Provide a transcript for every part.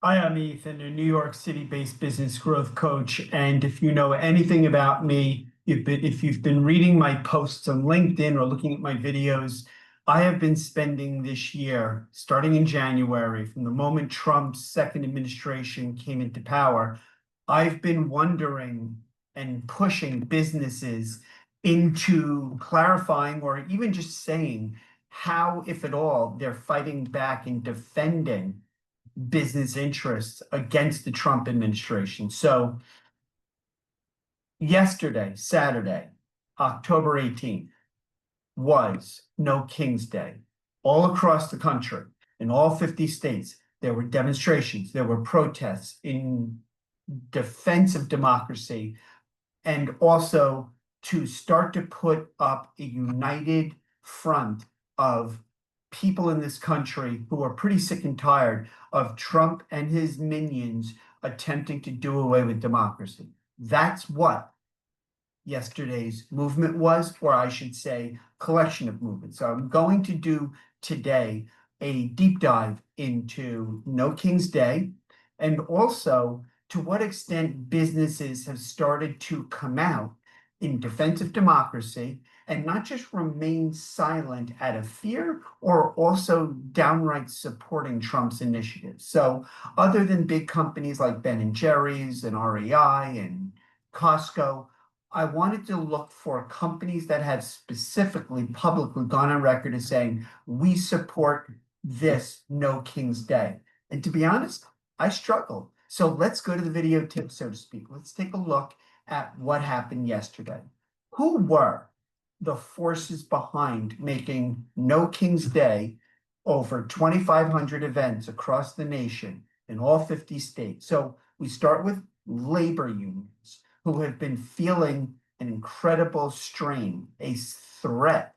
Hi, I'm Ethan, a New York City-based business growth coach. And if you know anything about me, if you've been reading my posts on LinkedIn or looking at my videos, I have been spending this year, starting in January, from the moment Trump's second administration came into power, I've been wondering and pushing businesses into clarifying or even just saying how, if at all, they're fighting back and defending business interests against the Trump administration. So yesterday, Saturday, October 18th, was No King's Day. All across the country, in all 50 states, there were demonstrations, there were protests in defense of democracy, and also to start to put up a united front of people in this country who are pretty sick and tired of Trump and his minions attempting to do away with democracy. That's what yesterday's movement was, or I should say, collection of movements. So I'm going to do today a deep dive into No King's Day and also to what extent businesses have started to come out in defense of democracy and not just remain silent out of fear or also downright supporting Trump's initiatives. So other than big companies like Ben and Jerry's and REI and Costco, I wanted to look for companies that have specifically publicly gone on record as saying, we support this No King's Day. And to be honest, I struggled. So let's go to the video tip, so to speak. Let's take a look at what happened yesterday. Who were the forces behind making No King's Day over 2,500 events across the nation in all 50 states? So we start with labor unions who have been feeling an incredible strain, a threat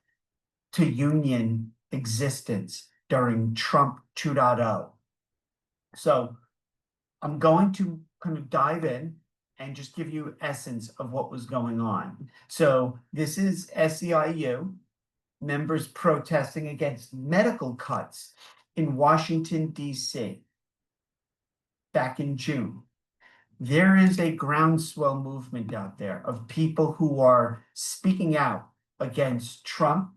to union existence during Trump 2.0. So I'm going to kind of dive in and just give you essence of what was going on. So this is SEIU, members protesting against medical cuts in Washington, D.C. back in June. There is a groundswell movement out there of people who are speaking out against Trump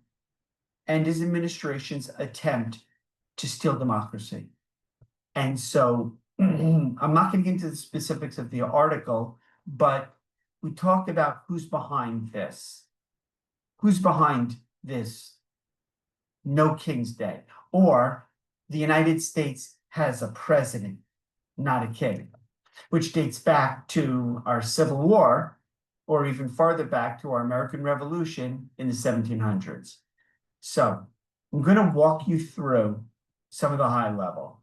and his administration's attempt to steal democracy. And so I'm not going to get into the specifics of the article, but we talked about who's behind this. Who's behind this No King's Day? Or the United States has a president, not a king, which dates back to our Civil War, or even farther back to our American Revolution in the 1700s. So I'm going to walk you through some of the high level.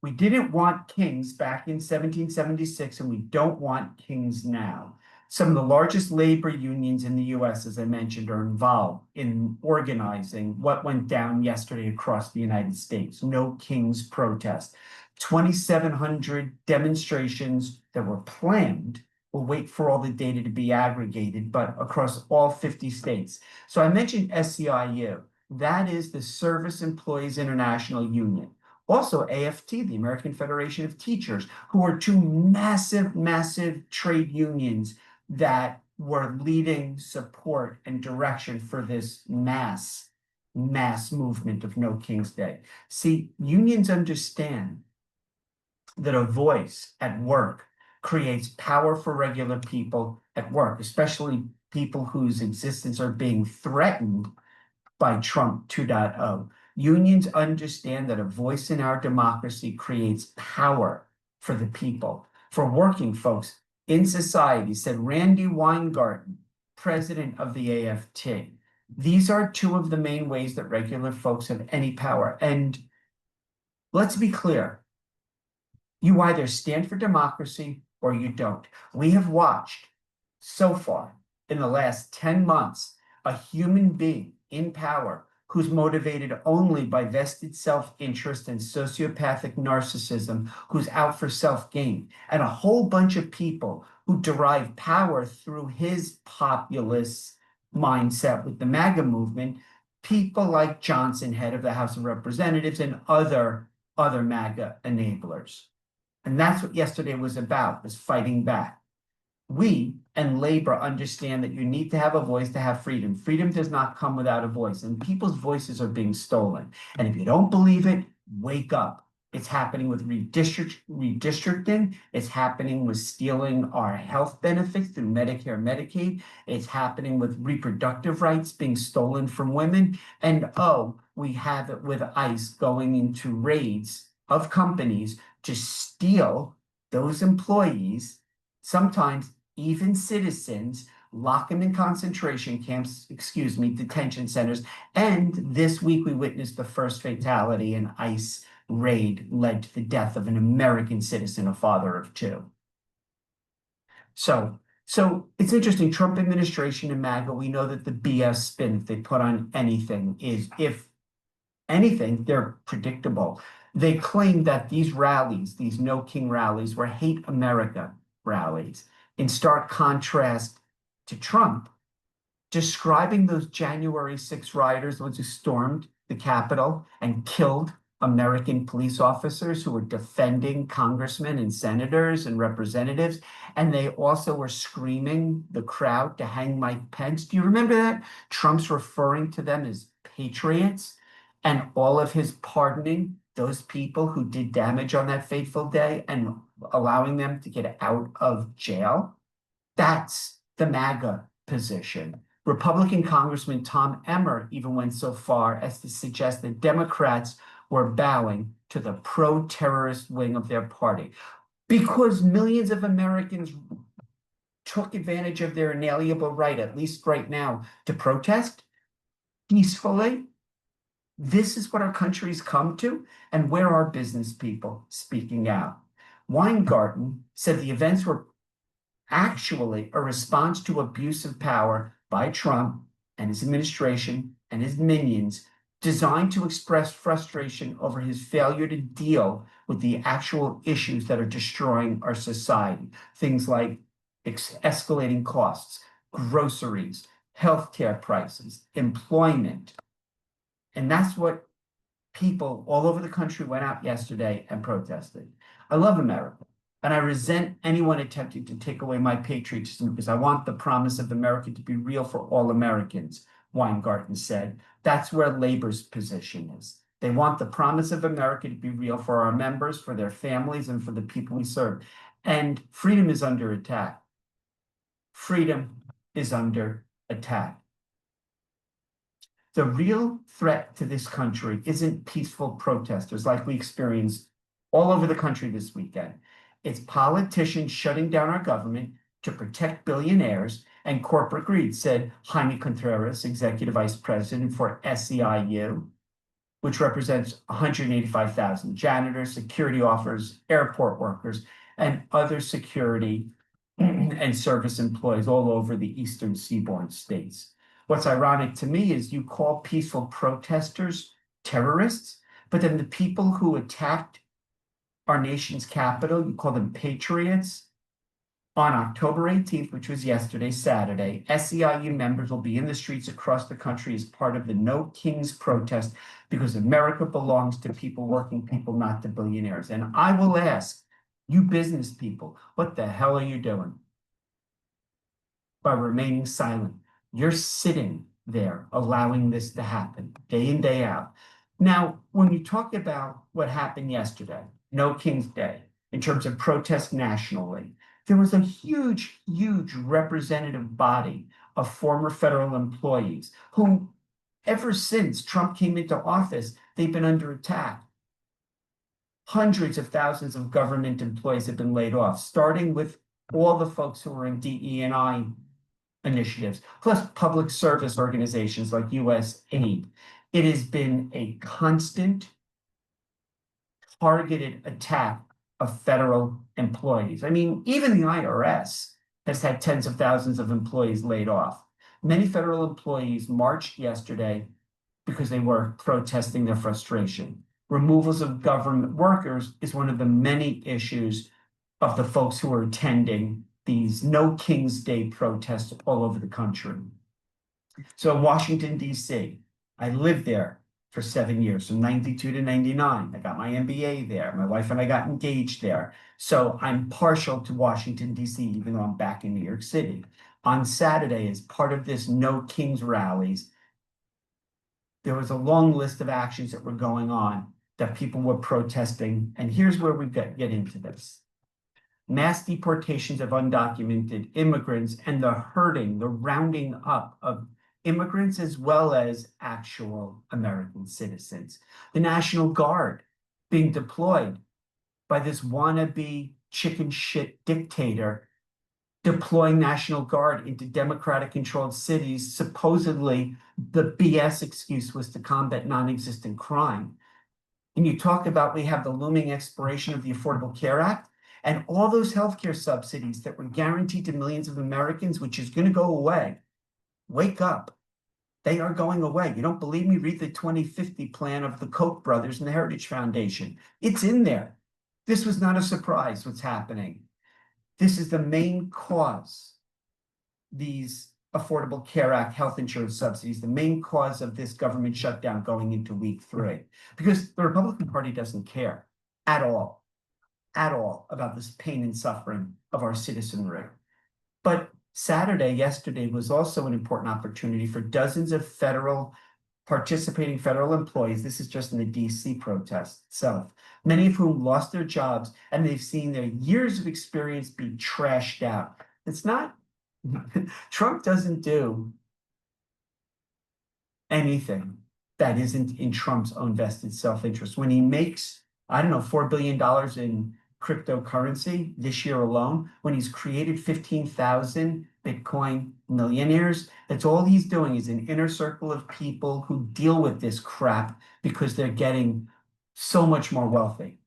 We didn't want kings back in 1776, and we don't want kings now. Some of the largest labor unions in the US, as I mentioned, are involved in organizing what went down yesterday across the United States. No King's protest. 2,700 demonstrations that were planned. We'll wait for all the data to be aggregated, but across all 50 states. So I mentioned SEIU. That is the Service Employees International Union. Also AFT, the American Federation of Teachers, who are two massive, massive trade unions that were leading support and direction for this mass movement of No King's Day. See, unions understand that a voice at work creates power for regular people at work, especially people whose existence are being threatened by Trump 2.0. Unions understand that a voice in our democracy creates power for the people, for working folks in society, said Randy Weingarten, president of the AFT. These are two of the main ways that regular folks have any power. And let's be clear, you either stand for democracy or you don't. We have watched so far in the last 10 months a human being in power who's motivated only by vested self-interest and sociopathic narcissism, who's out for self-gain, and a whole bunch of people who derive power through his populist mindset with the MAGA movement, people like Johnson, head of the House of Representatives, and other other MAGA enablers. And that's what yesterday was about, was fighting back. We and labor understand that you need to have a voice to have freedom. Freedom does not come without a voice, and people's voices are being stolen. And if you don't believe it, wake up. It's happening with redistricting. It's happening with stealing our health benefits through Medicare, Medicaid. It's happening with reproductive rights being stolen from women. And oh, we have it with ICE going into raids of companies to steal those employees, sometimes even citizens, lock them in concentration camps, detention centers. And this week we witnessed the first fatality in ICE raid led to the death of an American citizen, a father of two. So it's interesting, Trump administration and MAGA, we know that the BS spin they put on anything is, if anything, they're predictable. They claim that these rallies, these No King rallies, were hate America rallies, in stark contrast to Trump, describing those January 6 rioters, the ones who stormed the Capitol and killed American police officers who were defending congressmen and senators and representatives. And they also were screaming the crowd to hang Mike Pence. Do you remember that? Trump's referring to them as patriots, and all of his pardoning those people who did damage on that fateful day and allowing them to get out of jail. That's the MAGA position. Republican Congressman Tom Emmer even went so far as to suggest that Democrats were bowing to the pro-terrorist wing of their party because millions of Americans took advantage of their inalienable right, at least right now, to protest peacefully. This is what our country's come to, and where are business people speaking out? Weingarten said the events were actually a response to abuse of power by Trump and his administration and his minions, designed to express frustration over his failure to deal with the actual issues that are destroying our society. Things like escalating costs, groceries, healthcare prices, employment. And that's what people all over the country went out yesterday and protested. I love America, and I resent anyone attempting to take away my patriotism because I want the promise of America to be real for all Americans, Weingarten said. That's where labor's position is. They want the promise of America to be real for our members, for their families, and for the people we serve. And freedom is under attack. Freedom is under attack. The real threat to this country isn't peaceful protesters like we experienced all over the country this weekend. It's politicians shutting down our government to protect billionaires and corporate greed, said Jaime Contreras, Executive Vice President for SEIU, which represents 185,000 janitors, security officers, airport workers, and other security and service employees all over the eastern seaboard states. What's ironic to me is you call peaceful protesters terrorists, but then the people who attacked our nation's capital, you call them patriots. On October 18th, which was yesterday, Saturday, SEIU members will be in the streets across the country as part of the No Kings protest because America belongs to people, working people, not to billionaires. And I will ask you business people, what the hell are you doing by remaining silent? You're sitting there allowing this to happen day in, day out. Now, when you talk about what happened yesterday, No King's Day, in terms of protest nationally, there was a huge, huge representative body of former federal employees who, ever since Trump came into office, they've been under attack. Hundreds of thousands of government employees have been laid off, starting with all the folks who were in DE&I initiatives, plus public service organizations like USAID. It has been a constant, targeted attack of federal employees. I mean, even the IRS has had tens of thousands of employees laid off. Many federal employees marched yesterday because they were protesting their frustration. Removals of government workers is one of the many issues of the folks who are attending these No King's Day protests all over the country. So Washington, D.C., I lived there for 7 years, from 92 to 99. I got my MBA there. My wife and I got engaged there. So I'm partial to Washington, D.C., even though I'm back in New York City. On Saturday, as part of this No Kings rallies, there was a long list of actions that were going on that people were protesting. And here's where we get into this. Mass deportations of undocumented immigrants and the herding, the rounding up of immigrants as well as actual American citizens. The National Guard being deployed by this wannabe chicken shit dictator, deploying National Guard into Democratic-controlled cities. Supposedly, the BS excuse was to combat non-existent crime. And you talk about we have the looming expiration of the Affordable Care Act and all those healthcare subsidies that were guaranteed to millions of Americans, which is going to go away. Wake up. They are going away. You don't believe me? Read the 2050 plan of the Koch brothers and the Heritage Foundation. It's in there. This was not a surprise what's happening. This is the main cause, these Affordable Care Act health insurance subsidies, the main cause of this government shutdown going into week 3, because the Republican Party doesn't care at all about this pain and suffering of our citizenry. But yesterday was also an important opportunity for dozens of participating federal employees. This is just in the DC protest itself, many of whom lost their jobs and they've seen their years of experience be trashed out. It's not, Trump doesn't do anything that isn't in Trump's own vested self-interest. When he makes, I don't know, $4 billion in cryptocurrency this year alone, when he's created 15,000 Bitcoin millionaires, that's all he's doing is an inner circle of people who deal with this crap because they're getting so much more wealthy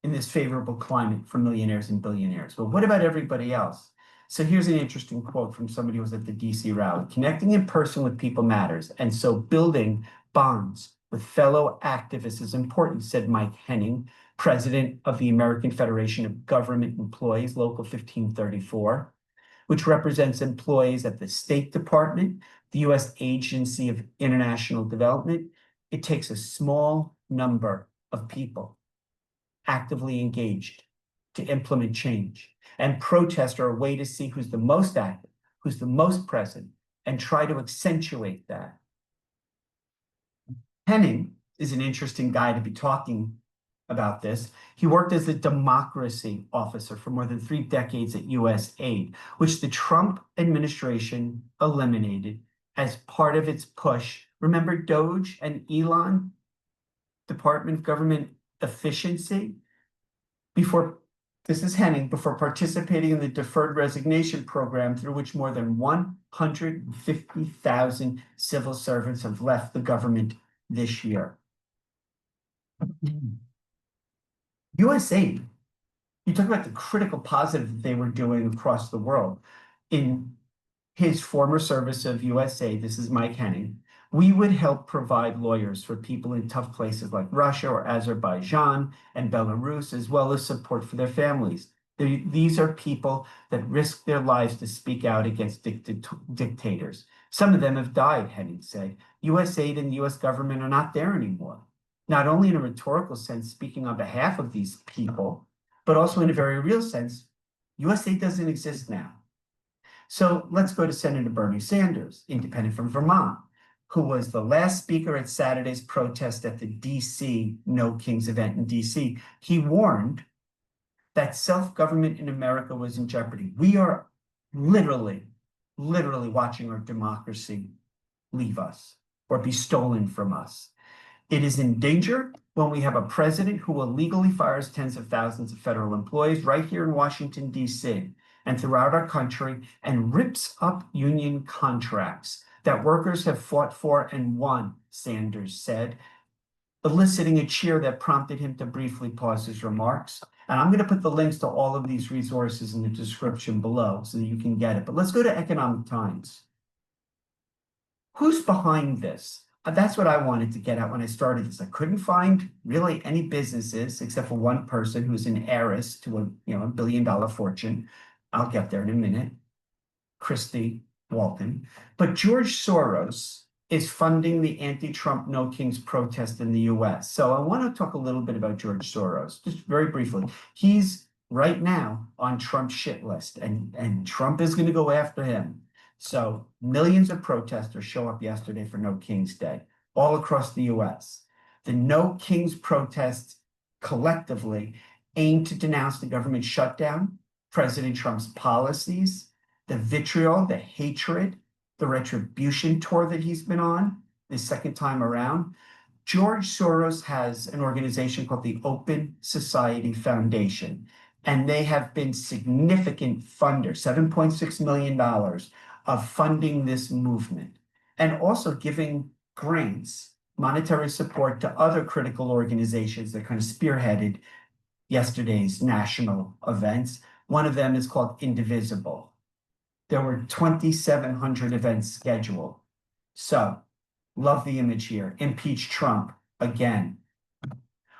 in this favorable climate for millionaires and billionaires. But what about everybody else? So here's an interesting quote from somebody who was at the DC rally. Connecting in person with people matters, and so building bonds with fellow activists is important, said Mike Henning, president of the American Federation of Government Employees, Local 1534, which represents employees at the State Department, the U.S. Agency of International Development. It takes a small number of people actively engaged to implement change. And protests are a way to see who's the most active, who's the most present, and try to accentuate that. Henning is an interesting guy to be talking about this. He worked as a democracy officer for more than 3 decades at USAID, which the Trump administration eliminated as part of its push. Remember Doge and Elon, Department of Government Efficiency? This is Henning, before participating in the deferred resignation program through which more than 150,000 civil servants have left the government this year. USAID, you talk about the critical positive that they were doing across the world. In his former service of USAID, this is Mike Henning, we would help provide lawyers for people in tough places like Russia or Azerbaijan and Belarus, as well as support for their families. These are people that risk their lives to speak out against dictators. Some of them have died, Henning said. USAID and the US government are not there anymore. Not only in a rhetorical sense, speaking on behalf of these people, but also in a very real sense, USAID doesn't exist now. So let's go to Senator Bernie Sanders, independent from Vermont, who was the last speaker at Saturday's protest at the DC No Kings event in DC. He warned that self-government in America was in jeopardy. We are literally watching our democracy leave us or be stolen from us. It is in danger when we have a president who illegally fires tens of thousands of federal employees right here in Washington, D.C. and throughout our country and rips up union contracts that workers have fought for and won, Sanders said, eliciting a cheer that prompted him to briefly pause his remarks. And I'm going to put the links to all of these resources in the description below so that you can get it. But let's go to Economic Times. Who's behind this? That's what I wanted to get at when I started this. I couldn't find really any businesses except for one person who's an heiress to a $1 billion fortune. I'll get there in a minute. Christy Walton. But George Soros is funding the anti-Trump No Kings protest in the US. So I want to talk a little bit about George Soros, just very briefly. He's right now on Trump's shit list, and Trump is going to go after him. So millions of protesters show up yesterday for No Kings Day all across the US. The No Kings protests collectively aim to denounce the government shutdown, President Trump's policies, the vitriol, the hatred, the retribution tour that he's been on the second time around. George Soros has an organization called the Open Society Foundation, and they have been significant funders, $7.6 million of funding this movement, and also giving grants, monetary support to other critical organizations that kind of spearheaded yesterday's national events. One of them is called Indivisible. There were 2,700 events scheduled. So, love the image here. Impeach Trump again.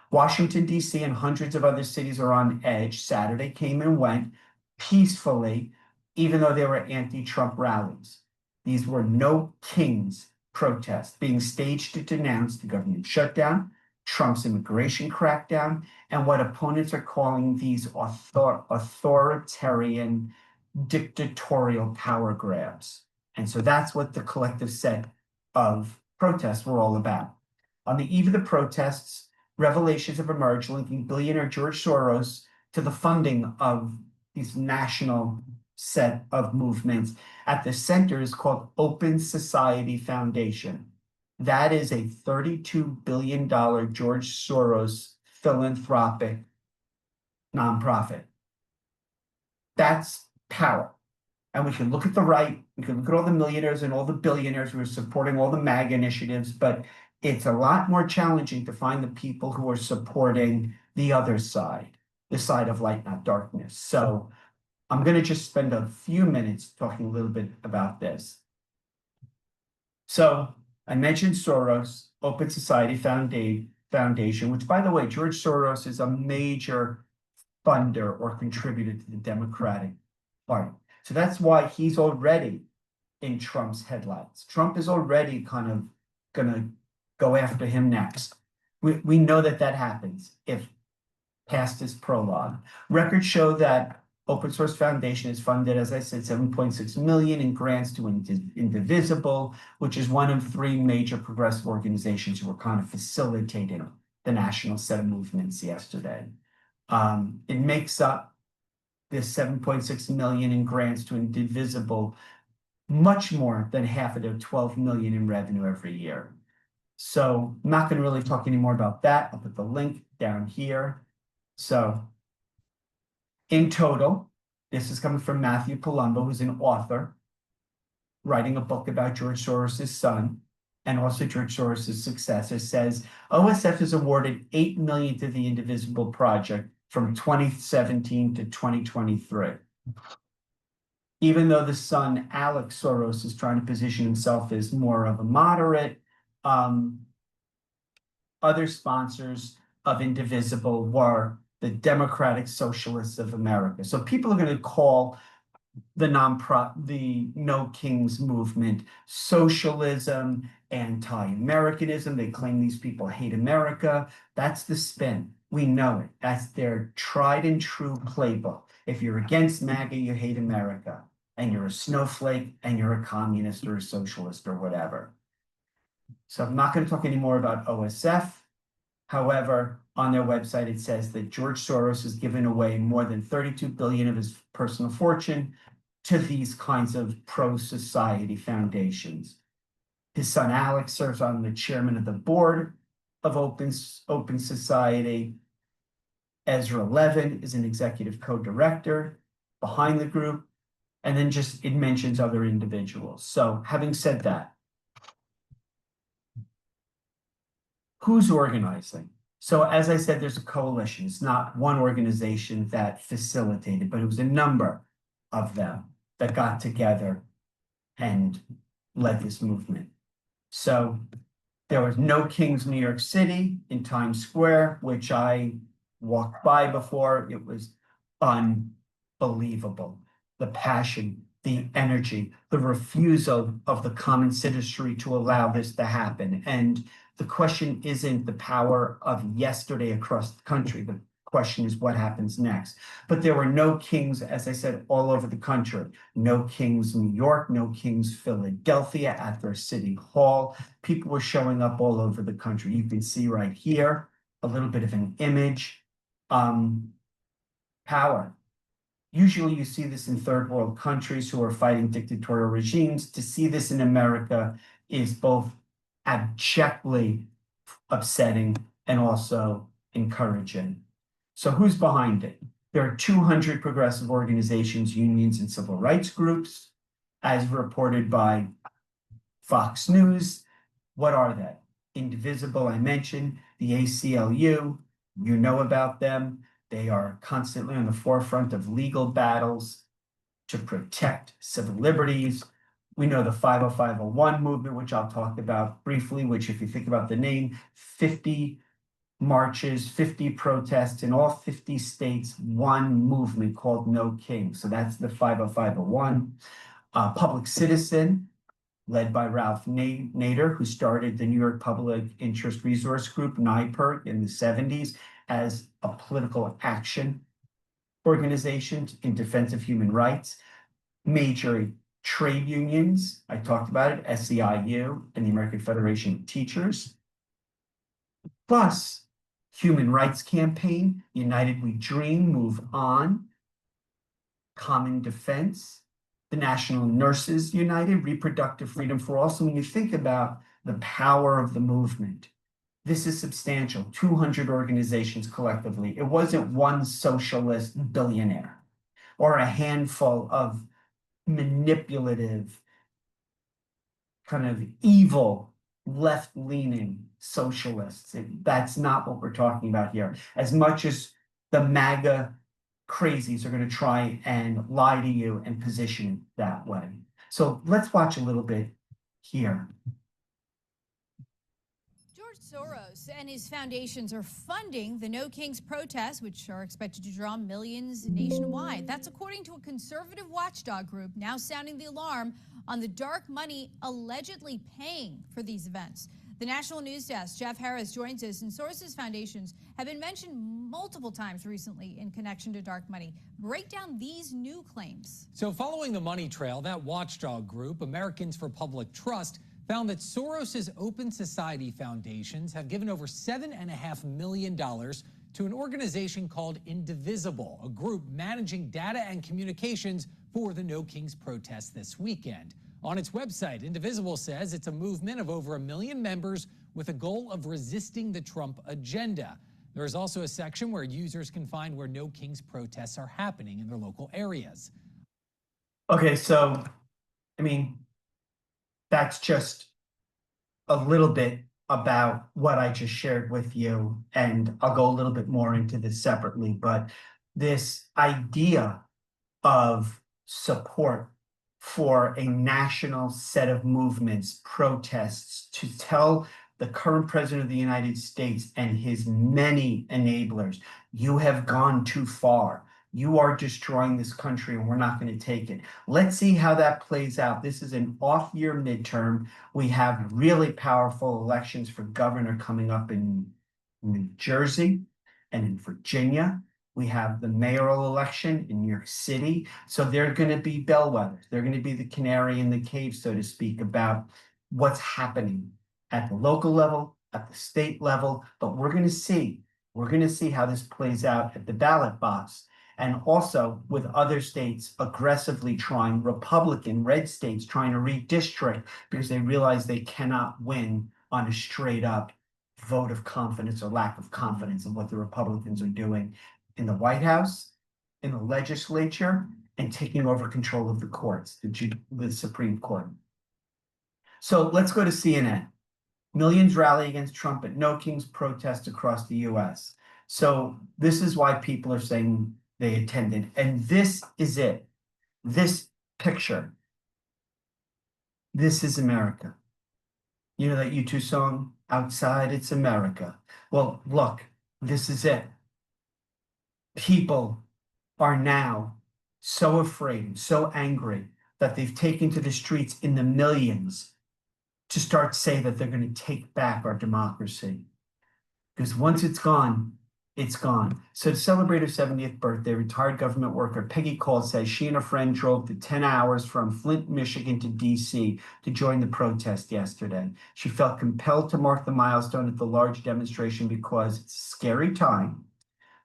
Washington, D.C. and hundreds of other cities are on edge. Saturday came and went peacefully, even though there were anti-Trump rallies. These were No Kings protests being staged to denounce the government shutdown, Trump's immigration crackdown, and what opponents are calling these authoritarian dictatorial power grabs. And so that's what the collective set of protests were all about. On the eve of the protests, revelations have emerged linking billionaire George Soros to the funding of these national set of movements. At the center is called Open Society Foundation. That is a $32 billion George Soros philanthropic nonprofit. That's power. And we can look at the right, we can look at all the millionaires and all the billionaires who are supporting all the MAGA initiatives, but it's a lot more challenging to find the people who are supporting the other side, the side of light, not darkness. So I'm going to just spend a few minutes talking a little bit about this. So I mentioned Soros, Open Society Foundation, which, by the way, George Soros is a major funder or contributor to the Democratic Party. So that's why he's already in Trump's headlines. Trump is already kind of going to go after him next. We know that happens if past his prologue. Records show that Open Source Foundation is funded, as I said, $7.6 million in grants to Indivisible, which is one of three major progressive organizations who were kind of facilitating the national set of movements yesterday. It makes up this $7.6 million in grants to Indivisible much more than half of their $12 million in revenue every year. So I'm not going to really talk anymore about that. I'll put the link down here. So in total, this is coming from Matthew Palumbo, who's an author, writing a book about George Soros' son, and also George Soros' successor, says OSF is awarded $8 million to the Indivisible Project from 2017 to 2023. Even though the son, Alex Soros, is trying to position himself as more of a moderate, other sponsors of Indivisible were the Democratic Socialists of America. So people are going to call the No Kings movement socialism, anti-Americanism. They claim these people hate America. That's the spin. We know it. That's their tried and true playbook. If you're against MAGA, you hate America. And you're a snowflake, and you're a communist or a socialist or whatever. So I'm not going to talk anymore about OSF. However, on their website, it says that George Soros has given away more than $32 billion of his personal fortune to these kinds of pro-society foundations. His son, Alex, serves on the chairman of the board of Open Society. Ezra Levin is an executive co-director behind the group. And then it mentions other individuals. So having said that, who's organizing? So as I said, there's a coalition. It's not one organization that facilitated, but it was a number of them that got together and led this movement. So there was No Kings New York City in Times Square, which I walked by before. It was unbelievable. The passion, the energy, the refusal of the common citizenry to allow this to happen. And the question isn't the power of yesterday across the country. The question is what happens next. But there were no kings, as I said, all over the country. No kings New York, no kings Philadelphia at their city hall. People were showing up all over the country. You can see right here a little bit of an image. Power. Usually you see this in third world countries who are fighting dictatorial regimes. To see this in America is both abjectly upsetting and also encouraging. So who's behind it? There are 200 progressive organizations, unions, and civil rights groups, as reported by Fox News. What are they? Indivisible, I mentioned, the ACLU, you know about them. They are constantly on the forefront of legal battles to protect civil liberties. We know the 50501 movement, which I'll talk about briefly, which if you think about the name, 50 marches, 50 protests in all 50 states, one movement called No King. So that's the 50501. Public Citizen, led by Ralph Nader, who started the New York Public Interest Resource Group, NYPIRG, in the 70s as a political action organization in defense of human rights. Major trade unions, I talked about it, SEIU and the American Federation of Teachers. Plus, Human Rights Campaign, United We Dream, Move On, Common Defense, the National Nurses United, Reproductive Freedom for All. So when you think about the power of the movement, this is substantial, 200 organizations collectively. It wasn't one socialist billionaire or a handful of manipulative, kind of evil, left-leaning socialists. That's not what we're talking about here. As much as the MAGA crazies are going to try and lie to you and position it that way. So let's watch a little bit here. George Soros and his foundations are funding the No Kings protests, which are expected to draw millions nationwide. That's according to a conservative watchdog group now sounding the alarm on the dark money allegedly paying for these events. The National News Desk, Jeff Harris, joins us, and Soros's foundations have been mentioned multiple times recently in connection to dark money. Break down these new claims. So following the money trail, that watchdog group, Americans for Public Trust, found that Soros's Open Society foundations have given over $7.5 million to an organization called Indivisible, a group managing data and communications for the No Kings protests this weekend. On its website, Indivisible says it's a movement of over 1 million members with a goal of resisting the Trump agenda. There is also a section where users can find where No Kings protests are happening in their local areas. Okay, so, I mean, that's just a little bit about what I just shared with you, and I'll go a little bit more into this separately, but this idea of support for a national set of movements, protests, to tell the current president of the United States and his many enablers, you have gone too far. You are destroying this country and we're not going to take it. Let's see how that plays out. This is an off-year midterm. We have really powerful elections for governor coming up in New Jersey and in Virginia. We have the mayoral election in New York City. So they're going to be bellwethers. They're going to be the canary in the cave, so to speak, about what's happening at the local level, at the state level. But we're going to see how this plays out at the ballot box. And also with other states aggressively trying, Republican red states trying to redistrict because they realize they cannot win on a straight up vote of confidence or lack of confidence in what the Republicans are doing in the White House, in the legislature, and taking over control of the courts, the Supreme Court. So let's go to CNN. Millions rally against Trump at No Kings protest across the US. So this is why people are saying they attended. And this is it. This picture. This is America. You know that U2 song, Outside It's America? Well, look, this is it. People are now so afraid, so angry that they've taken to the streets in the millions to start saying that they're going to take back our democracy. Because once it's gone, it's gone. So to celebrate her 70th birthday, retired government worker Peggy Cole says she and a friend drove the 10 hours from Flint, Michigan to DC to join the protest yesterday. She felt compelled to mark the milestone at the large demonstration because it's a scary time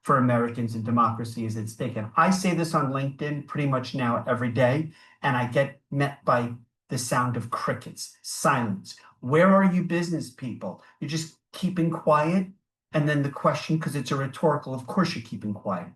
for Americans and democracy is at stake. And I say this on LinkedIn pretty much now every day, and I get met by the sound of crickets, silence. Where are you business people? You're just keeping quiet? And then the question, because it's a rhetorical, of course you're keeping quiet,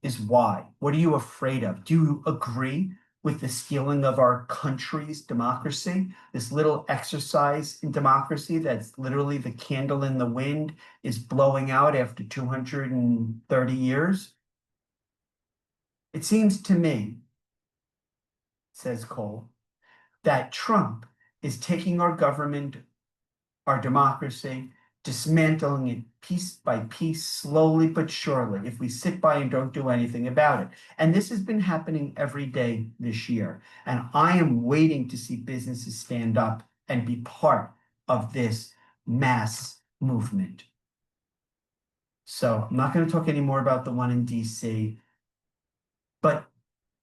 is why? What are you afraid of? Do you agree with the stealing of our country's democracy? This little exercise in democracy that's literally the candle in the wind is blowing out after 230 years? It seems to me, says Cole, that Trump is taking our government, our democracy, dismantling it piece by piece, slowly but surely, if we sit by and don't do anything about it. And this has been happening every day this year. And I am waiting to see businesses stand up and be part of this mass movement. So I'm not going to talk anymore about the one in DC, but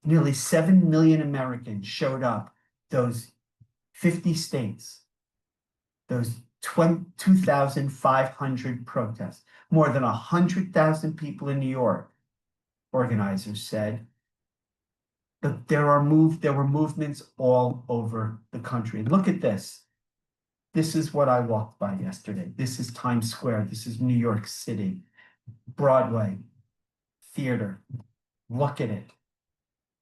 nearly 7 million Americans showed up, those 50 states, those 2,500 protests, more than 100,000 people in New York, organizers said. But there were movements all over the country. And look at this. This is what I walked by yesterday. This is Times Square. This is New York City, Broadway, theater. Look at it.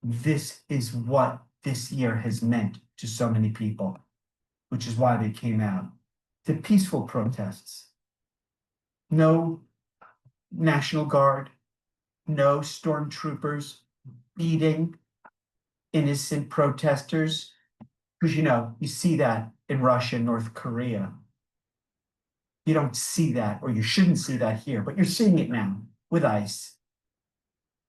This is what this year has meant to so many people, which is why they came out. The peaceful protests. No National Guard, no stormtroopers beating innocent protesters. Because, you see that in Russia and North Korea. You don't see that, or you shouldn't see that here, but you're seeing it now with ICE.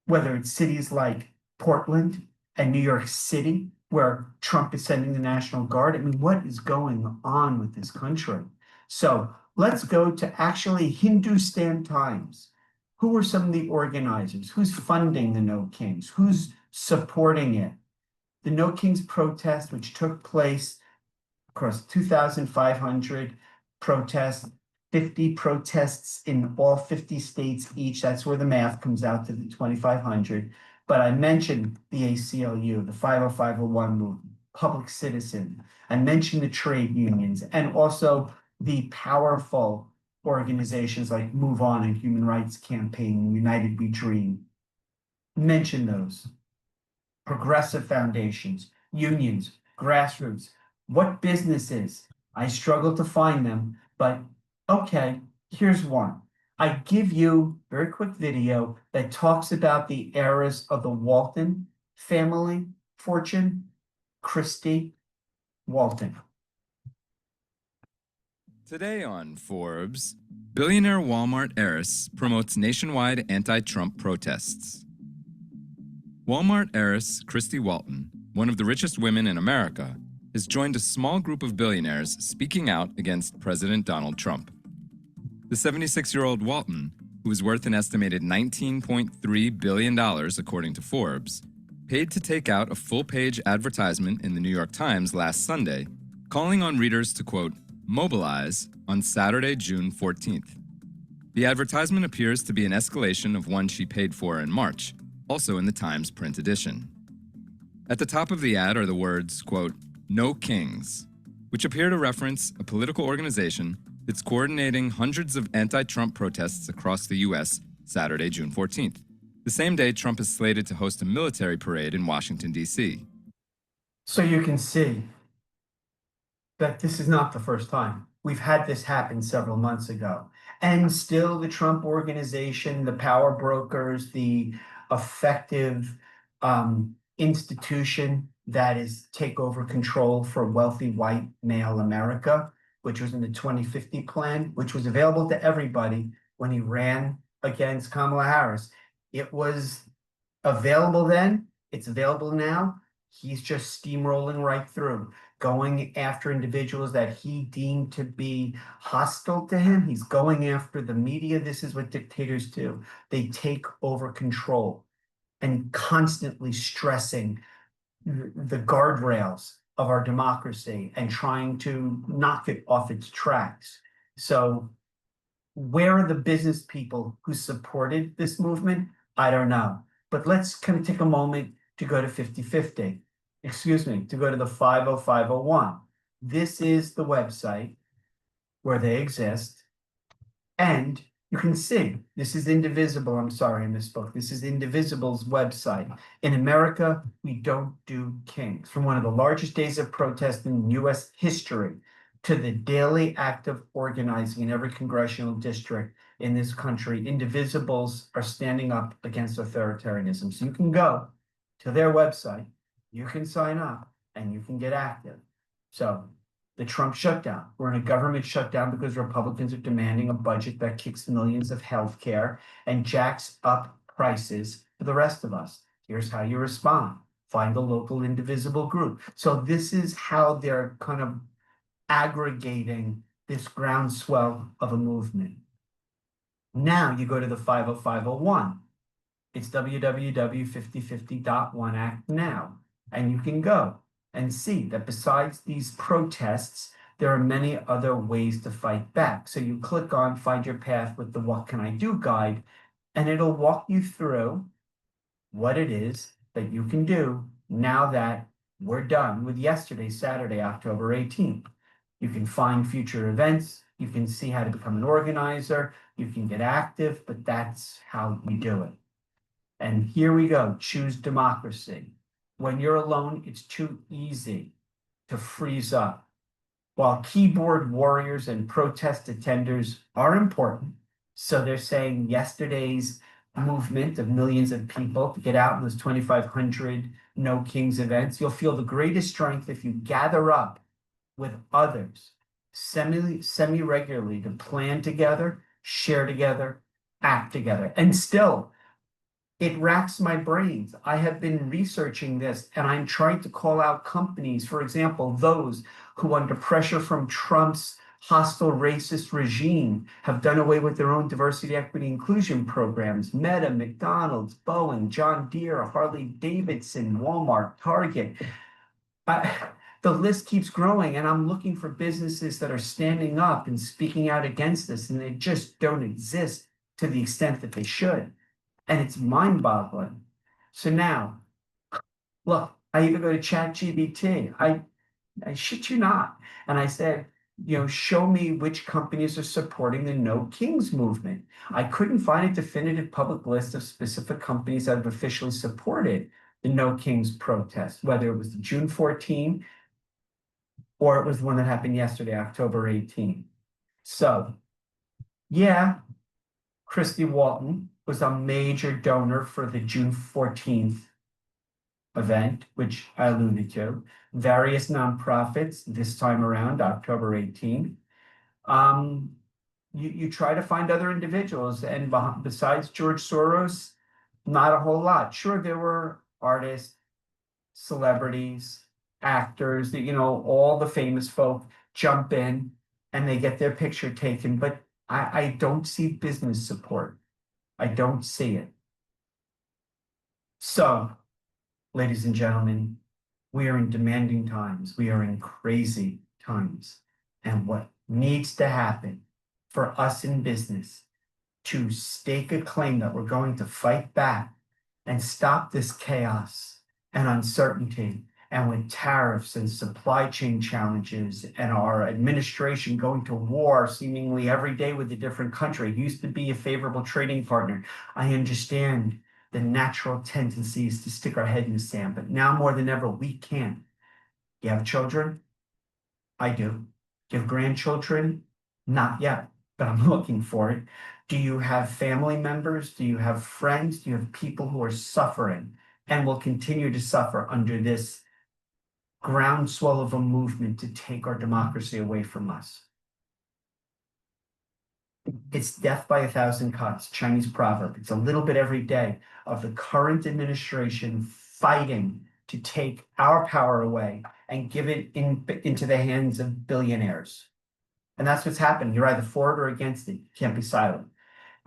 Whether it's cities like Portland and New York City, where Trump is sending the National Guard. I mean, what is going on with this country? So let's go to actually Hindustan Times. Who are some of the organizers? Who's funding the No Kings? Who's supporting it? The No Kings protest, which took place across 2,500 protests, 50 protests in all 50 states each. That's where the math comes out to the 2,500. But I mentioned the ACLU, the 50501 movement, Public Citizen. I mentioned the trade unions and also the powerful organizations like Move On and Human Rights Campaign, United We Dream. Mention those. Progressive foundations, unions, grassroots. What businesses? I struggle to find them, but okay, here's one. I give you a very quick video that talks about the eras of the Walton family fortune, Christy Walton. Today on Forbes, billionaire Walmart heiress promotes nationwide anti-Trump protests. Walmart heiress Christy Walton, one of the richest women in America, has joined a small group of billionaires speaking out against President Donald Trump. The 76-year-old Walton, who is worth an estimated $19.3 billion according to Forbes, paid to take out a full-page advertisement in the New York Times last Sunday, calling on readers to, quote, mobilize on Saturday, June 14th. The advertisement appears to be an escalation of one she paid for in March, also in the Times print edition. At the top of the ad are the words, quote, No Kings, which appear to reference a political organization that's coordinating hundreds of anti-Trump protests across the U.S. Saturday, June 14th, the same day Trump is slated to host a military parade in Washington, D.C. So you can see that this is not the first time. We've had this happen several months ago. And still the Trump organization, the power brokers, the effective institution that is take over control for wealthy white male America, which was in the 2050 plan, which was available to everybody when he ran against Kamala Harris. It was available then, it's available now. He's just steamrolling right through, going after individuals that he deemed to be hostile to him. He's going after the media. This is what dictators do. They take over control and constantly stressing the guardrails of our democracy and trying to knock it off its tracks. So where are the business people who supported this movement? I don't know. But let's kind of take a moment to go to 5050. Excuse me, to go to the 50501. This is the website where they exist. And you can see, this is Indivisible. I'm sorry, I misspoke. This is Indivisible's website. In America, we don't do kings. From one of the largest days of protest in US history to the daily act of organizing in every congressional district in this country, Indivisibles are standing up against authoritarianism. So you can go to their website, you can sign up, and you can get active. So the Trump shutdown. We're in a government shutdown because Republicans are demanding a budget that kicks millions of healthcare and jacks up prices for the rest of us. Here's how you respond. Find a local indivisible group. So this is how they're kind of aggregating this groundswell of a movement. Now you go to the 50501. It's www.5050.1 Act Now. And you can go and see that besides these protests, there are many other ways to fight back. So you click on Find Your Path with the What Can I Do guide, and it'll walk you through what it is that you can do now that we're done with yesterday, Saturday, October 18th. You can find future events. You can see how to become an organizer. You can get active, but that's how we do it. And here we go. Choose democracy. When you're alone, it's too easy to freeze up. While keyboard warriors and protest attenders are important, so they're saying yesterday's movement of millions of people to get out in those 2,500 No Kings events, you'll feel the greatest strength if you gather up with others semi-regularly to plan together, share together, act together. And still, it racks my brains. I have been researching this and I'm trying to call out companies, for example, those who under pressure from Trump's hostile racist regime have done away with their own diversity, equity, inclusion programs. Meta, McDonald's, Boeing, John Deere, Harley Davidson, Walmart, Target. The list keeps growing and I'm looking for businesses that are standing up and speaking out against this, and they just don't exist to the extent that they should. And it's mind-boggling. So now, look, I even go to ChatGPT. I shit you not. And I said, show me which companies are supporting the No Kings movement. I couldn't find a definitive public list of specific companies that have officially supported the No Kings protest, whether it was the June 14 or it was the one that happened yesterday, October 18. So, yeah, Christy Walton was a major donor for the June 14th event, which I alluded to. Various nonprofits this time around, October 18th. You try to find other individuals, and besides George Soros, not a whole lot. Sure, there were artists, celebrities, actors, all the famous folk jump in and they get their picture taken, but I don't see business support. I don't see it. So, ladies and gentlemen, we are in demanding times. We are in crazy times. And what needs to happen for us in business to stake a claim that we're going to fight back and stop this chaos and uncertainty, and with tariffs and supply chain challenges and our administration going to war seemingly every day with a different country. It used to be a favorable trading partner. I understand the natural tendency is to stick our head in the sand, but now more than ever, we can't. You have children? I do. Do you have grandchildren? Not yet, but I'm looking for it. Do you have family members? Do you have friends? Do you have people who are suffering and will continue to suffer under this groundswell of a movement to take our democracy away from us? It's death by 1,000 cuts, Chinese proverb. It's a little bit every day of the current administration fighting to take our power away and give it into the hands of billionaires. And that's what's happening. You're either for it or against it. You can't be silent.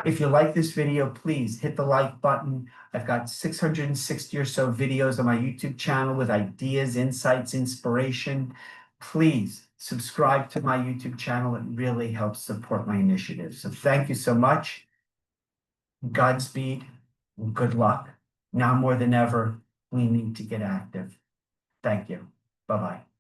If you like this video, please hit the like button. I've got 660 or so videos on my YouTube channel with ideas, insights, inspiration. Please subscribe to my YouTube channel. It really helps support my initiatives. So thank you so much. Godspeed and good luck. Now more than ever, we need to get active. Thank you. Bye-bye.